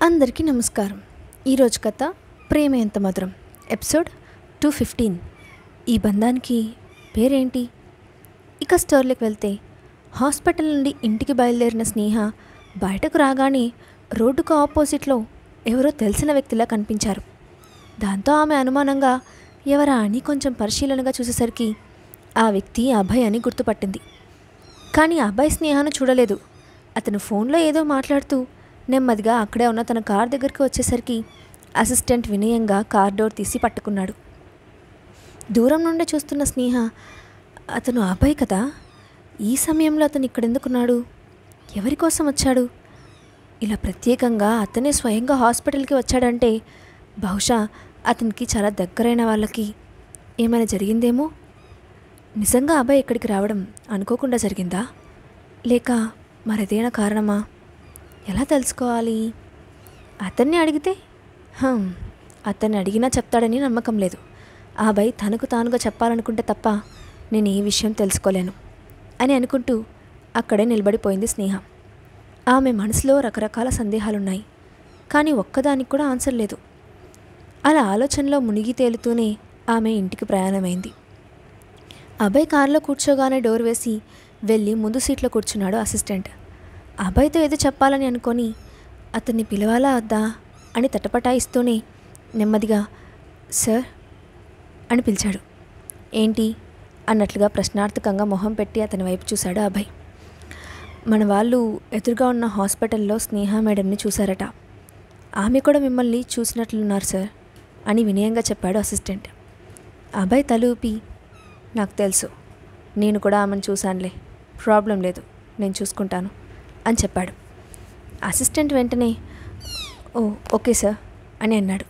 అందరికీ నమస్కారం. ఈరోజు కథ ప్రేమ ఎంత మధురం, ఎపిసోడ్ 215. ఈ బంధానికి పేరేంటి? ఇక స్టోరీలోకి వెళ్తే, హాస్పిటల్ నుండి ఇంటికి బయలుదేరిన స్నేహ బయటకు రాగానే రోడ్డుకు ఆపోజిట్లో ఎవరో తెలిసిన వ్యక్తిలా కనిపించారు. దాంతో ఆమె అనుమానంగా ఎవరా అని కొంచెం పరిశీలనగా చూసేసరికి ఆ వ్యక్తి అభయ్ అని గుర్తుపట్టింది. కానీ అభయ్ స్నేహను చూడలేదు. అతను ఫోన్లో ఏదో మాట్లాడుతూ నెమ్మదిగా అక్కడే ఉన్న తన కార్ దగ్గరికి వచ్చేసరికి అసిస్టెంట్ వినయంగా కార్ డోర్ తీసి పట్టుకున్నాడు. దూరం నుండి చూస్తున్న స్నేహ, అతను అభయ్ కదా, ఈ సమయంలో అతను ఇక్కడెందుకున్నాడు? ఎవరి కోసం వచ్చాడు? ఇలా ప్రత్యేకంగా అతనే స్వయంగా హాస్పిటల్కి వచ్చాడంటే బహుశా అతనికి చాలా దగ్గరైన వాళ్ళకి ఏమైనా జరిగిందేమో. నిజంగా అభయ్ ఇక్కడికి రావడం అనుకోకుండా జరిగిందా, లేక మరేదైనా కారణమా? ఎలా తెలుసుకోవాలి? అతన్ని అడిగితే అతన్ని అడిగినా చెప్తాడని నమ్మకం లేదు. ఆ అభయ్ తనకు తానుగా చెప్పాలనుకుంటే తప్ప నేను ఏ విషయం తెలుసుకోలేను అని అనుకుంటూ అక్కడే నిలబడిపోయింది స్నేహ. ఆమె మనసులో రకరకాల సందేహాలున్నాయి, కానీ ఒక్కదానికి కూడా ఆన్సర్ లేదు. అలా ఆలోచనలో మునిగి తేలుతూనే ఆమె ఇంటికి ప్రయాణమైంది. అభయ్ కారులో కూర్చోగానే డోర్ వేసి వెళ్ళి ముందు సీట్లో కూర్చున్నాడు అసిస్టెంట్. అభయ్తో ఏదో చెప్పాలని అనుకొని అతన్ని పిలవాలా వద్దా అని తటపటాయిస్తూనే నెమ్మదిగా సార్ అని పిలిచాడు. ఏంటి అన్నట్లుగా ప్రశ్నార్థకంగా మొహం పెట్టి అతని వైపు చూశాడు అభయ్. మన వాళ్ళు ఎదురుగా ఉన్న హాస్పిటల్లో స్నేహ మేడంని చూశారట. ఆమె కూడా మిమ్మల్ని చూసినట్లున్నారు సార్ అని వినయంగా చెప్పాడు అసిస్టెంట్. అభయ్ తల ఊపి, నాకు తెలుసు, నేను కూడా ఆమెను చూశానులే, ప్రాబ్లం లేదు, నేను చూసుకుంటాను అని చెప్పాడు. అసిస్టెంట్ వెంటనే ఓకే సార్ అని అన్నాడు.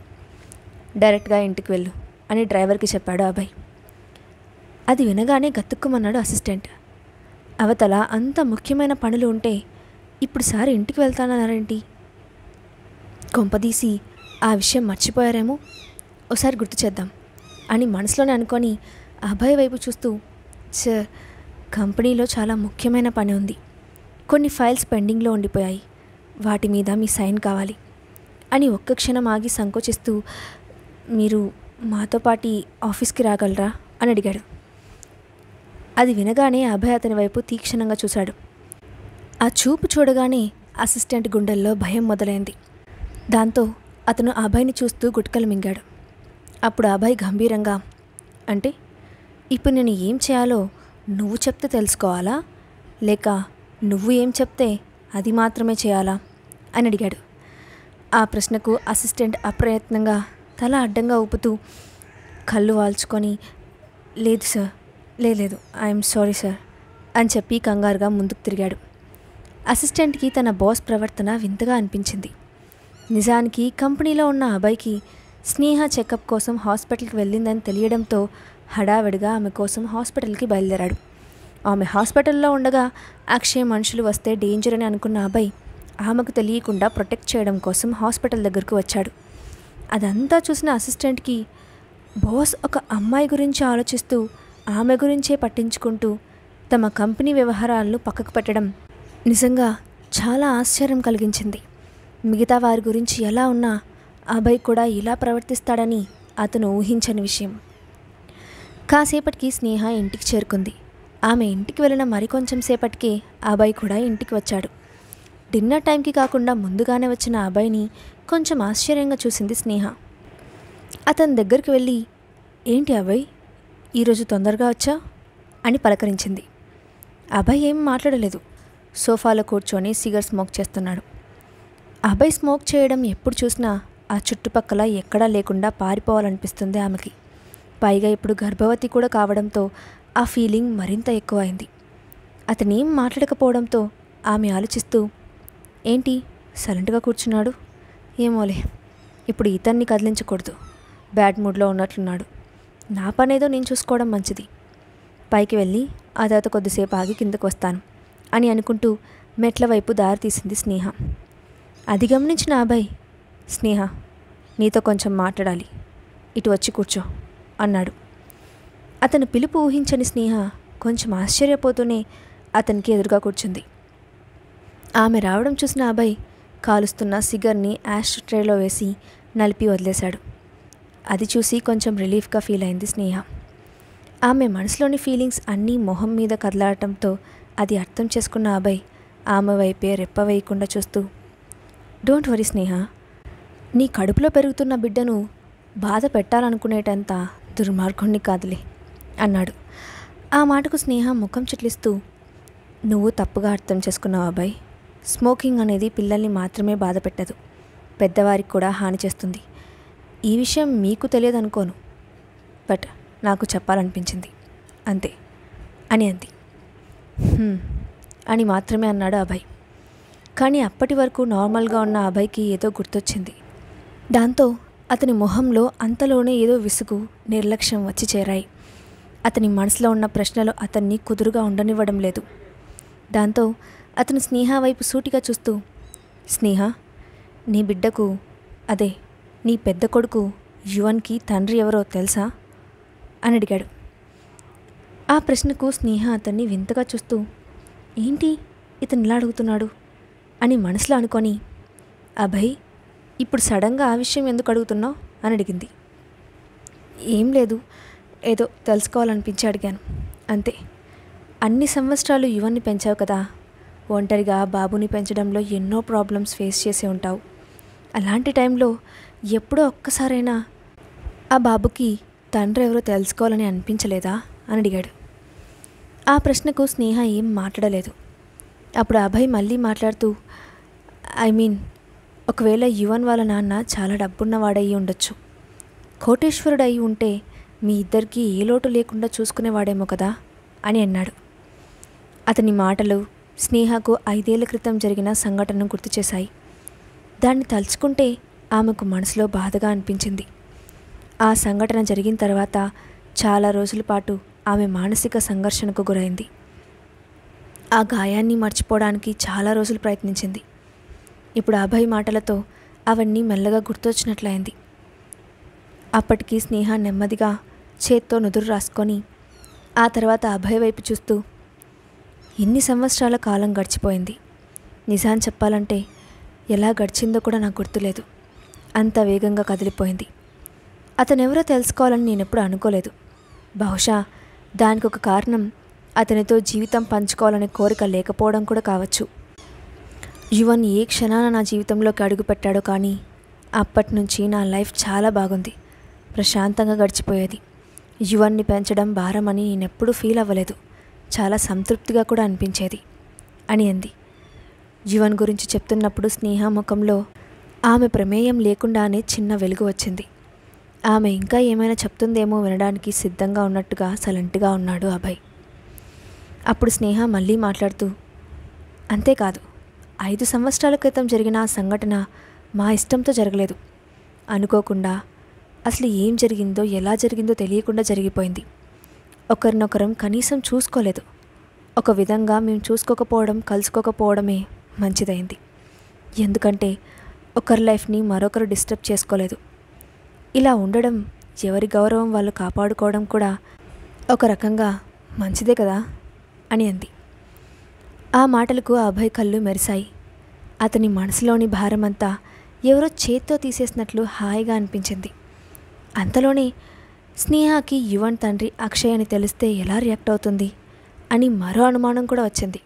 డైరెక్ట్గా ఇంటికి వెళ్ళు అని డ్రైవర్కి చెప్పాడు అభయ్. అది వినగానే గతుక్కుమన్నాడు అసిస్టెంట్. అవతల అంత ముఖ్యమైన పనులు ఉంటే ఇప్పుడు సార్ ఇంటికి వెళ్తానన్నారేంటి? కొంపదీసి ఆ విషయం మర్చిపోయారేమో, ఓసారి గుర్తు చేద్దాం అని మనసులోనే అనుకొని అభయ్ వైపు చూస్తూ, సార్ కంపెనీలో చాలా ముఖ్యమైన పని ఉంది, కొన్ని ఫైల్స్ పెండింగ్లో ఉండిపోయాయి, వాటి మీద మీ సైన్ కావాలి అని ఒక్క క్షణం ఆగి సంకోచిస్తూ, మీరు మాతో పాటి ఆఫీస్కి రాగలరా అని అడిగాడు. అది వినగానే అభయ్ అతని వైపు తీక్షణంగా చూశాడు. ఆ చూపు చూడగానే అసిస్టెంట్ గుండెల్లో భయం మొదలైంది. దాంతో అతను అభయ్ని చూస్తూ గుట్కలు మింగాడు. అప్పుడు అభయ్ గంభీరంగా, అంటే ఇప్పుడు నేను ఏం చేయాలో నువ్వు చెప్తే తెలుసుకోవాలా, లేక నువ్వు ఏం చెప్తే అది మాత్రమే చేయాలా అని అడిగాడు. ఆ ప్రశ్నకు అసిస్టెంట్ అప్రయత్నంగా తల అడ్డంగా ఊపుతూ కళ్ళు వాల్చుకొని, లేదు సార్, లేదు, ఐఎమ్ సారీ సార్ అని చెప్పి కంగారుగా ముందుకు తిరిగాడు. అసిస్టెంట్కి తన బాస్ ప్రవర్తన వింతగా అనిపించింది. నిజానికి కంపెనీలో ఉన్న అభయ్కి స్నేహ చెకప్ కోసం హాస్పిటల్కి వెళ్ళిందని తెలియడంతో హడావిడిగా ఆమె కోసం హాస్పిటల్కి బయలుదేరాడు. ఆమె హాస్పిటల్లో ఉండగా అక్షయ్ మనుషులు వస్తే డేంజర్ అని అనుకున్న అభయ్ ఆమెకు తెలియకుండా ప్రొటెక్ట్ చేయడం కోసం హాస్పిటల్ దగ్గరకు వచ్చాడు. అదంతా చూసిన అసిస్టెంట్కి బాస్ ఒక అమ్మాయి గురించి ఆలోచిస్తూ ఆమె గురించే పట్టించుకుంటూ తమ కంపెనీ వ్యవహారాలను పక్కకు పెట్టడం నిజంగా చాలా ఆశ్చర్యం కలిగించింది. మిగతా వారి గురించి ఎలా ఉన్నా అభయ్ కూడా ఇలా ప్రవర్తిస్తాడని అతను ఊహించని విషయం. కాసేపటికి స్నేహ ఇంటికి చేరుకుంది. ఆమె ఇంటికి వెళ్ళిన మరికొంచెం సేపటికే అభయ్ కూడా ఇంటికి వచ్చాడు. డిన్నర్ టైంకి కాకుండా ముందుగానే వచ్చిన అభయ్ని కొంచెం ఆశ్చర్యంగా చూసింది స్నేహ. అతని దగ్గరికి వెళ్ళి, ఏంటి అభయ్, ఈరోజు తొందరగా వచ్చా అని పలకరించింది. అభయ్ ఏం మాట్లాడలేదు. సోఫాలో కూర్చొని సిగరెట్ స్మోక్ చేస్తున్నాడు. అభయ్ స్మోక్ చేయడం ఎప్పుడు చూసినా ఆ చుట్టుపక్కల ఎక్కడా లేకుండా పారిపోవాలనిపిస్తుంది ఆమెకి. పైగా ఇప్పుడు గర్భవతి కూడా కావడంతో ఆ ఫీలింగ్ మరింత ఎక్కువైంది. అతనేం మాట్లాడకపోవడంతో ఆమె ఆలోచిస్తూ, ఏంటి సైలెంట్గా కూర్చున్నాడు, ఏమోలే, ఇప్పుడు ఇతన్ని కదిలించకూడదు, బ్యాడ్ మూడ్లో ఉన్నట్లున్నాడు, నా పనేదో నేను చూసుకోవడం మంచిది, పైకి వెళ్ళి ఆ తర్వాత కొద్దిసేపు ఆగి కిందకు వస్తాను అని అనుకుంటూ మెట్ల వైపు దారి తీసింది స్నేహ. అది గమనించిన అభయ్, స్నేహ నీతో కొంచెం మాట్లాడాలి, ఇటు వచ్చి కూర్చో అన్నాడు. అతను పిలుపు ఊహించని స్నేహ కొంచెం ఆశ్చర్యపోతూనే అతనికి ఎదురుగా కూర్చుంది. ఆమె రావడం చూసిన అభయ్ కాలుస్తున్న సిగర్ని యాష్ ట్రేలో వేసి నలిపి వదిలేశాడు. అది చూసి కొంచెం రిలీఫ్గా ఫీల్ అయింది స్నేహ. ఆమె మనసులోని ఫీలింగ్స్ అన్నీ మొహం మీద కదలాడటంతో అది అర్థం చేసుకున్న అభయ్ ఆమె వైపే రెప్ప వేయకుండా చూస్తూ, డోంట్ వరీ స్నేహ, నీ కడుపులో పెరుగుతున్న బిడ్డను బాధ పెట్టాలనుకునేటంత దుర్మార్గుణ్ణి కాదులే అన్నాడు. ఆ మాటకు స్నేహ ముఖం చిట్లిస్తూ, నువ్వు తప్పుగా అర్థం చేసుకున్నావు అభయ్. స్మోకింగ్ అనేది పిల్లల్ని మాత్రమే బాధ పెట్టదు, పెద్దవారికి కూడా హాని చేస్తుంది. ఈ విషయం మీకు తెలియదు అనుకోను, బట్ నాకు చెప్పాలనిపించింది అంతే అని అంది. అని మాత్రమే అన్నాడు అభయ్. కానీ అప్పటి వరకు నార్మల్గా ఉన్న అభయ్కి ఏదో గుర్తొచ్చింది. దాంతో అతని మొహంలో అంతలోనే ఏదో విసుగు, నిర్లక్ష్యం వచ్చి చేరాయి. అతని మనసులో ఉన్న ప్రశ్నలు అతన్ని కుదురుగా ఉండనివ్వడం లేదు. దాంతో అతను స్నేహ వైపు సూటిగా చూస్తూ, స్నేహ, నీ బిడ్డకు, అదే నీ పెద్ద కొడుకు యువన్కి తండ్రి ఎవరో తెలుసా అని అడిగాడు. ఆ ప్రశ్నకు స్నేహ అతన్ని వింతగా చూస్తూ, ఏంటి ఇతను ఇలా అడుగుతున్నాడు అని మనసులో అనుకొని, అభయ్, ఇప్పుడు సడన్గా ఆ విషయం ఎందుకు అడుగుతున్నావు అని అడిగింది. ఏం లేదు, ఏదో తెలుసుకోవాలనిపించి అడిగాను అంతే. అన్ని సంవత్సరాలు యువన్ని పెంచావు కదా, ఒంటరిగా బాబుని పెంచడంలో ఎన్నో ప్రాబ్లమ్స్ ఫేస్ చేసి ఉంటావు. అలాంటి టైంలో ఎప్పుడో ఒక్కసారైనా ఆ బాబుకి తండ్రి ఎవరో తెలుసుకోవాలని అనిపించలేదా అని అడిగాడు. ఆ ప్రశ్నకు స్నేహ ఏం మాట్లాడలేదు. అప్పుడు అభయ్ మళ్ళీ మాట్లాడుతూ, ఒకవేళ యువన్ వాళ్ళ నాన్న చాలా డబ్బున్నవాడయ్యి ఉండొచ్చు, కోటేశ్వరుడు అయి ఉంటే మీ ఇద్దరికీ ఏ లోటు లేకుండా చూసుకునేవాడేమో కదా అని అన్నాడు. అతని మాటలు స్నేహకు 5 ఏళ్ల క్రితం జరిగిన సంఘటనను గుర్తు చేశాయి. దాన్ని తలుచుకుంటే ఆమెకు మనసులో బాధగా అనిపించింది. ఆ సంఘటన జరిగిన తర్వాత చాలా రోజుల పాటు ఆమె మానసిక సంఘర్షణకు గురైంది. ఆ గాయాన్ని మర్చిపోవడానికి చాలా రోజులు ప్రయత్నించింది. ఇప్పుడు అభయ్ మాటలతో అవన్నీ మెల్లగా గుర్తొచ్చినట్లయింది. అప్పటికి స్నేహ నెమ్మదిగా చేత్తో నుదురు రాసుకొని ఆ తర్వాత అభయ్ వైపు చూస్తూ, ఎన్ని సంవత్సరాల కాలం గడిచిపోయింది. నిజాన్ని చెప్పాలంటే ఎలా గడిచిందో కూడా నాకు గుర్తులేదు. అంత వేగంగా కదిలిపోయింది. అతనెవరో తెలుసుకోవాలని నేనెప్పుడు అనుకోలేదు. బహుశా దానికి ఒక కారణం అతనితో జీవితం పంచుకోవాలనే కోరిక లేకపోవడం కూడా కావచ్చు. యువన్ ఏ క్షణాన నా జీవితంలోకి అడుగుపెట్టాడో కానీ అప్పటి నుంచి నా లైఫ్ చాలా బాగుంది, ప్రశాంతంగా గడిచిపోయేది. యువన్ని పెంచడం భారమని నేనెప్పుడూ ఫీల్ అవ్వలేదు, చాలా సంతృప్తిగా కూడా అనిపించేది అని అంది. యువన్ గురించి చెప్తున్నప్పుడు స్నేహ ముఖంలో ఆమె ప్రమేయం లేకుండానే చిన్న వెలుగు వచ్చింది. ఆమె ఇంకా ఏమైనా చెప్తుందేమో వినడానికి సిద్ధంగా ఉన్నట్టుగా సైలెంట్గా ఉన్నాడు అభయ్. అప్పుడు స్నేహ మళ్ళీ మాట్లాడుతూ, అంతేకాదు, 5 సంవత్సరాల క్రితం జరిగిన ఆ సంఘటన మా ఇష్టంతో జరగలేదు. అనుకోకుండా, అసలు ఏం జరిగిందో ఎలా జరిగిందో తెలియకుండా జరిగిపోయింది. ఒకరినొకరం కనీసం చూసుకోలేదు. ఒక విధంగా మేము చూసుకోకపోవడం, కలుసుకోకపోవడమే మంచిదైంది. ఎందుకంటే ఒకరి లైఫ్ని మరొకరు డిస్టర్బ్ చేసుకోలేదు. ఇలా ఉండడం, ఎవరి గౌరవం వాళ్ళు కాపాడుకోవడం కూడా ఒక రకంగా మంచిదే కదా అని అంది. ఆ మాటలకు అభయ్ కళ్ళు మెరిశాయి. అతని మనసులోని భారమంతా ఎవరో చేత్తో తీసేసినట్లు హాయిగా అనిపించింది. అంతలోనే స్నేహకి యువన్ తండ్రి అక్షయ్ అని తెలిస్తే ఎలా రియాక్ట్ అవుతుంది అని మరో అనుమానం కూడా వచ్చింది.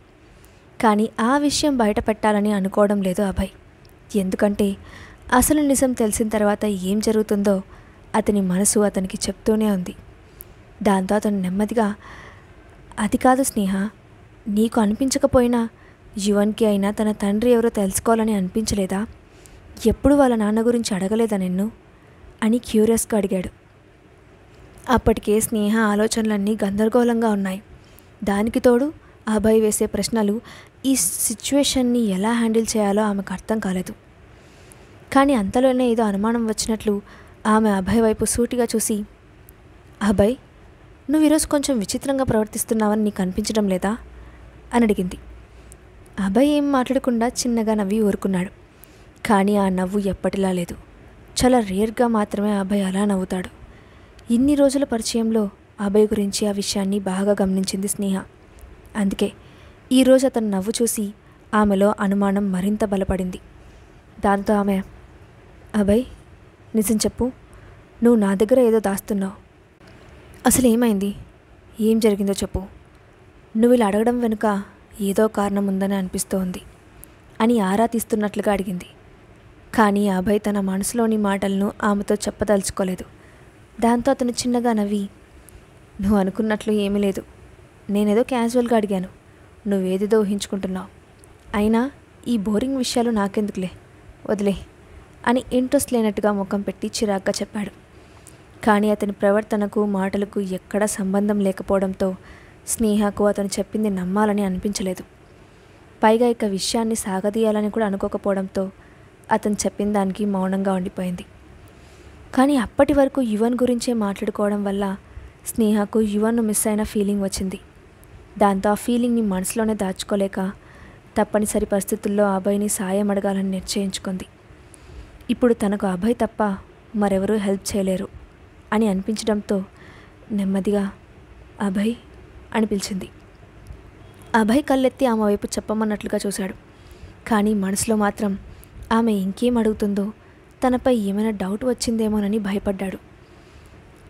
కానీ ఆ విషయం బయట పెట్టాలని అనుకోవడం లేదు అభయ్. ఎందుకంటే అసలు నిజం తెలిసిన తర్వాత ఏం జరుగుతుందో అతని మనసు అతనికి చెప్తూనే ఉంది. దాంతో అతను నెమ్మదిగా, అది కాదు స్నేహ, నీకు అనిపించకపోయినా యువన్కి అయినా తన తండ్రి ఎవరో తెలుసుకోవాలని అనిపించలేదా? ఎప్పుడు వాళ్ళ నాన్న గురించి అడగలేదా నిన్ను అని క్యూరియస్గా అడిగాడు. అప్పటికే స్నేహ ఆలోచనలన్నీ గందరగోళంగా ఉన్నాయి. దానికి తోడు అభయ్ వేసే ప్రశ్నలు ఈ సిచ్యువేషన్ని ఎలా హ్యాండిల్ చేయాలో ఆమెకు అర్థం కాలేదు. కానీ అంతలోనే ఏదో అనుమానం వచ్చినట్లు ఆమె అభయ్ వైపు సూటిగా చూసి, అభయ్, నువ్వు ఈరోజు కొంచెం విచిత్రంగా ప్రవర్తిస్తున్నావని నీకు అనిపించడం లేదా అని అడిగింది. అభయ్ ఏం మాట్లాడకుండా చిన్నగా నవ్వి ఊరుకున్నాడు. కానీ ఆ నవ్వు ఎప్పటిలా లేదు. చాలా రేర్గా మాత్రమే అభయ్ అలా నవ్వుతాడు. ఇన్ని రోజుల పరిచయంలో అభయ్ గురించి ఆ విషయాన్ని బాగా గమనించింది స్నేహ. అందుకే ఈరోజు అతను నవ్వు చూసి ఆమెలో అనుమానం మరింత బలపడింది. దాంతో ఆమె, అభయ్ నిజం చెప్పు, నువ్వు నా దగ్గర ఏదో దాస్తున్నావు. అసలు ఏమైంది, ఏం జరిగిందో చెప్పు. నువ్వు ఇలా అడగడం వెనుక ఏదో కారణం ఉందని అనిపిస్తోంది అని ఆరా తీస్తున్నట్లుగా అడిగింది. కానీ అభయ్ తన మనసులోని మాటలను ఆమెతో చెప్పదలుచుకోలేదు. దాంతో అతను చిన్నగా నవ్వి, నువ్వు అనుకున్నట్లు ఏమీ లేదు, నేనేదో క్యాజువల్గా అడిగాను, నువ్వేదేదో ఊహించుకుంటున్నావు. అయినా ఈ బోరింగ్ విషయాలు నాకెందుకులే, వదిలే అని ఇంట్రెస్ట్ లేనట్టుగా ముఖం పెట్టి చిరాగ్గా చెప్పాడు. కానీ అతని ప్రవర్తనకు మాటలకు ఎక్కడా సంబంధం లేకపోవడంతో స్నేహకు అతను చెప్పింది నమ్మాలని అనిపించలేదు. పైగా ఇక విషయాన్ని సాగదీయాలని కూడా అనుకోకపోవడంతో అతను చెప్పిన దానికి మౌనంగా ఉండిపోయింది. కానీ అప్పటి వరకు యువన్ గురించే మాట్లాడుకోవడం వల్ల స్నేహకు యువన్ను మిస్ అయిన ఫీలింగ్ వచ్చింది. దాంతో ఆ ఫీలింగ్ని మనసులోనే దాచుకోలేక తప్పనిసరి పరిస్థితుల్లో అభయ్ని సాయం అడగాలని నిశ్చయించుకుంది. ఇప్పుడు తనకు అభయ్ తప్ప మరెవరూ హెల్ప్ చేయలేరు అని అనిపించడంతో నెమ్మదిగా అభయ్ అని పిలిచింది. అభయ్ కళ్ళెత్తి ఆమె వైపు చెప్పమన్నట్లుగా చూశాడు. కానీ మనసులో మాత్రం ఆమె ఇంకేం అడుగుతుందో, తనపై ఏమైనా డౌట్ వచ్చిందేమోనని భయపడ్డాడు.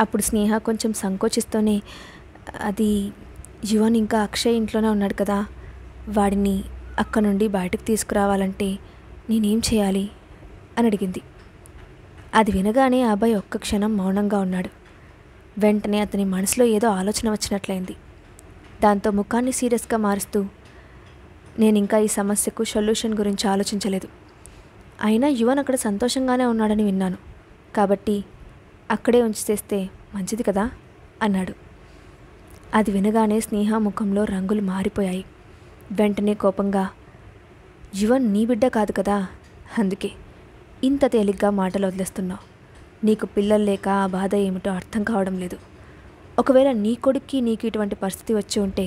అప్పుడు స్నేహ కొంచెం సంకోచిస్తూనే, అది యువన్ ఇంకా అక్షయ్ ఇంట్లోనే ఉన్నాడు కదా, వాడిని అక్కడ నుండి బయటకు తీసుకురావాలంటే నేనేం చేయాలి అని అడిగింది. అది వినగానే అభయ్ ఒక్క క్షణం మౌనంగా ఉన్నాడు. వెంటనే అతని మనసులో ఏదో ఆలోచన వచ్చినట్లయింది. దాంతో ముఖాన్ని సీరియస్గా మారుస్తూ, నేను ఇంకా ఈ సమస్యకు సొల్యూషన్ గురించి ఆలోచించలేదు. అయినా యువన్ అక్కడ సంతోషంగానే ఉన్నాడని విన్నాను, కాబట్టి అక్కడే ఉంచేస్తే మంచిది కదా అన్నాడు. అది వినగానే స్నేహ ముఖంలో రంగులు మారిపోయాయి. వెంటనే కోపంగా, యువన్ నీ బిడ్డ కాదు కదా, అందుకే ఇంత తేలిగ్గా మాటలు వదిలేస్తున్నావు. నీకు పిల్లలు లేక ఆ బాధ ఏమిటో అర్థం కావడం లేదు. ఒకవేళ నీ కొడుక్కి నీకు ఇటువంటి పరిస్థితి వచ్చి ఉంటే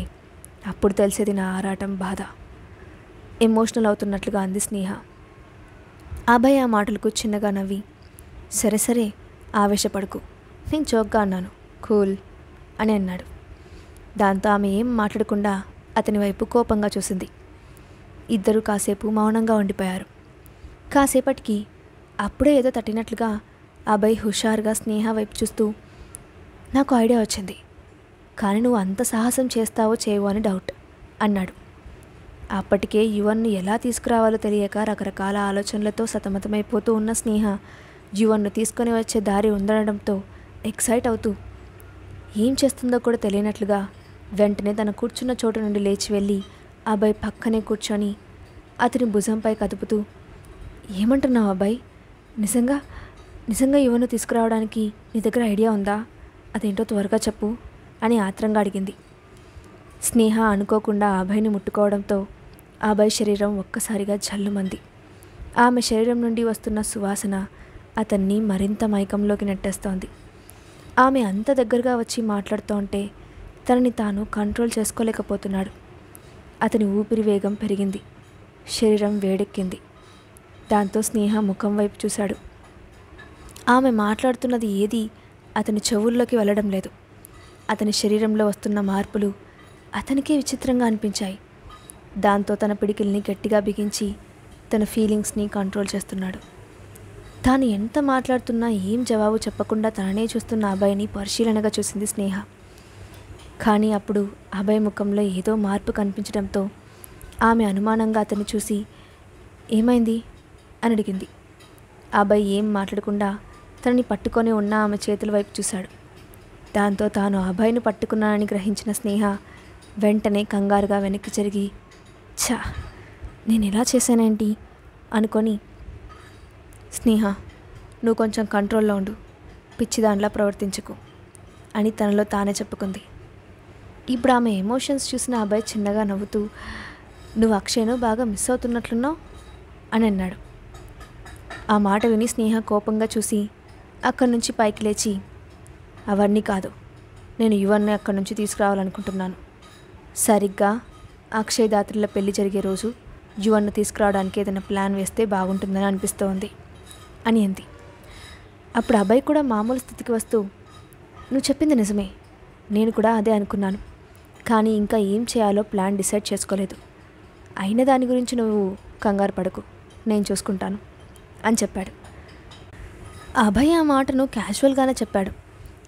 అప్పుడు తెలిసేది నా ఆరాటం, బాధ. ఎమోషనల్ అవుతున్నట్లుగా అంది స్నేహ. అభయ్ ఆ మాటలకు చిన్నగా నవ్వి, సరే సరే ఆవేశపడకు, నేను జోక్గా అన్నాను, కూల్ అని అన్నాడు. దాంతో ఆమె ఏం మాట్లాడకుండా అతని వైపు కోపంగా చూసింది. ఇద్దరూ కాసేపు మౌనంగా ఉండిపోయారు. కాసేపటికి అప్పుడే ఏదో తట్టినట్లుగా అభయ్ హుషారుగా స్నేహ వైపు చూస్తూ, నాకు ఐడియా వచ్చింది, కానీ నువ్వు అంత సాహసం చేస్తావో చేయవో అని డౌట్ అన్నాడు. అప్పటికే యువన్ను ఎలా తీసుకురావాలో తెలియక రకరకాల ఆలోచనలతో సతమతమైపోతూ ఉన్న స్నేహ యువన్ను తీసుకొని వచ్చే దారి ఉండడంతో ఎక్సైట్ అవుతూ, ఏం చేస్తుందో కూడా తెలియనట్లుగా వెంటనే తన కూర్చున్న చోటు నుండి లేచి వెళ్ళి అభయ్ పక్కనే కూర్చొని అతని భుజంపై కదుపుతూ, ఏమంటున్నావు అభయ్, నిజంగా యువన్ను తీసుకురావడానికి నీ దగ్గర ఐడియా ఉందా, అదేంటో త్వరగా చెప్పు అని ఆత్రంగా అడిగింది. స్నేహ అనుకోకుండా అభయ్ని ముట్టుకోవడంతో అభయ్ శరీరం ఒక్కసారిగా జల్లుమంది. ఆమె శరీరం నుండి వస్తున్న సువాసన అతన్ని మరింత మైకంలోకి నెట్టేస్తోంది. ఆమె అంత దగ్గరగా వచ్చి మాట్లాడుతూ ఉంటే తనని తాను కంట్రోల్ చేసుకోలేకపోతున్నాడు. అతని ఊపిరి వేగం పెరిగింది, శరీరం వేడెక్కింది. దాంతో స్నేహ ముఖం వైపు చూశాడు. ఆమె మాట్లాడుతున్నది ఏది అతని చెవుల్లోకి వెళ్ళడం లేదు. అతని శరీరంలో వస్తున్న మార్పులు అతనికే విచిత్రంగా అనిపించాయి. దాంతో తన పిడికిల్ని గట్టిగా బిగించి తన ఫీలింగ్స్ని కంట్రోల్ చేస్తున్నాడు. తాను ఎంత మాట్లాడుతున్నా ఏం జవాబు చెప్పకుండా తననే చూస్తున్న అభయ్ని పరిశీలనగా చూసింది స్నేహ. కానీ అప్పుడు అభయ్ ముఖంలో ఏదో మార్పు కనిపించడంతో ఆమె అనుమానంగా అతన్ని చూసి, ఏమైంది అని అడిగింది. అభయ్ ఏం మాట్లాడకుండా తనని పట్టుకొని ఉన్న ఆమె చేతుల వైపు చూశాడు. దాంతో తాను అభయ్ను పట్టుకున్నానని గ్రహించిన స్నేహ వెంటనే కంగారుగా వెనక్కి జరిగి, ఛా నేను ఎలా చేశానేంటి అనుకొని, స్నేహ నువ్వు కొంచెం కంట్రోల్లో ఉండు, పిచ్చిదానిలా ప్రవర్తించకు అని తనలో తానే చెప్పుకుంది. ఇప్పుడు ఆమె ఎమోషన్స్ చూసిన అభయ్ చిన్నగా నవ్వుతూ, నువ్వు అక్షయ్ను బాగా మిస్ అవుతున్నట్లున్నావు అని అన్నాడు. ఆ మాట విని స్నేహ కోపంగా చూసి అక్కడి నుంచి పైకి లేచి, అవన్నీ కాదు, నేను యువన్ని అక్కడి నుంచి తీసుకురావాలనుకుంటున్నాను. సరిగ్గా అక్షయ్ దాత్రిల పెళ్లి జరిగే రోజు యువన్ను తీసుకురావడానికి ఏదైనా ప్లాన్ వేస్తే బాగుంటుందని అనిపిస్తోంది అని అంది. అప్పుడు అభయ్ కూడా మామూలు స్థితికి వస్తూ, నువ్వు చెప్పింది నిజమే, నేను కూడా అదే అనుకున్నాను, కానీ ఇంకా ఏం చేయాలో ప్లాన్ డిసైడ్ చేసుకోలేదు. అయిన దాని గురించి నువ్వు కంగారు పడకు, నేను చూసుకుంటాను అని చెప్పాడు. అభయ్ ఆ మాటను క్యాజువల్గానే చెప్పాడు,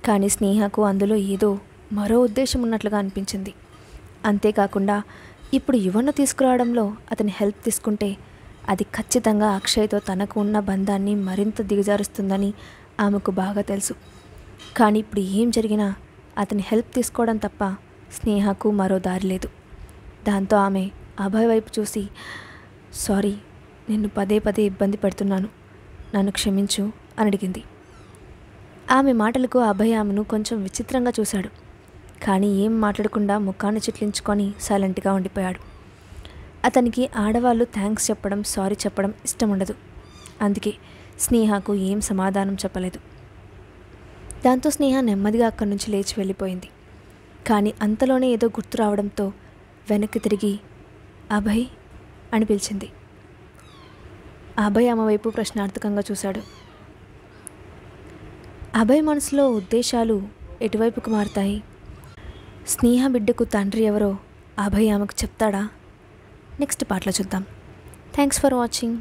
కానీ స్నేహకు అందులో ఏదో మరో ఉద్దేశం ఉన్నట్లుగా అనిపించింది. అంతేకాకుండా ఇప్పుడు యువను తీసుకురావడంలో అతని హెల్ప్ తీసుకుంటే అది ఖచ్చితంగా అక్షయ్తో తనకు ఉన్న బంధాన్ని మరింత దిగజారుస్తుందని ఆమెకు బాగా తెలుసు. కానీ ఇప్పుడు ఏం జరిగినా అతని హెల్ప్ తీసుకోవడం తప్ప స్నేహకు మరో దారి లేదు. దాంతో ఆమె అభయ్ వైపు చూసి, సారీ, నిన్ను పదే పదే ఇబ్బంది పెడుతున్నాను, నన్ను క్షమించు అని అడిగింది. ఆమె మాటలకు అభయ్ ఆమెను కొంచెం విచిత్రంగా చూశాడు. కానీ ఏం మాట్లాడకుండా ముఖాన్ని చిట్లించుకొని సైలెంట్గా ఉండిపోయాడు. అతనికి ఆడవాళ్ళు థ్యాంక్స్ చెప్పడం, సారీ చెప్పడం ఇష్టం ఉండదు. అందుకే స్నేహకు ఏం సమాధానం చెప్పలేదు. దాంతో స్నేహ నెమ్మదిగా అక్కడి నుంచి లేచి వెళ్ళిపోయింది. కానీ అంతలోనే ఏదో గుర్తు రావడంతో వెనక్కి తిరిగి అభయ్ అని పిలిచింది. అభయ్ ఆమె వైపు ప్రశ్నార్థకంగా చూశాడు. అభయ్ మనసులో ఉద్దేశాలు ఎటువైపుకు మారుతాయి? స్నేహ బిడ్డకు తండ్రి ఎవరో అభయ్ ఆమెకు చెప్తాడా? నెక్స్ట్ పార్ట్లో చూద్దాం. Thanks for watching.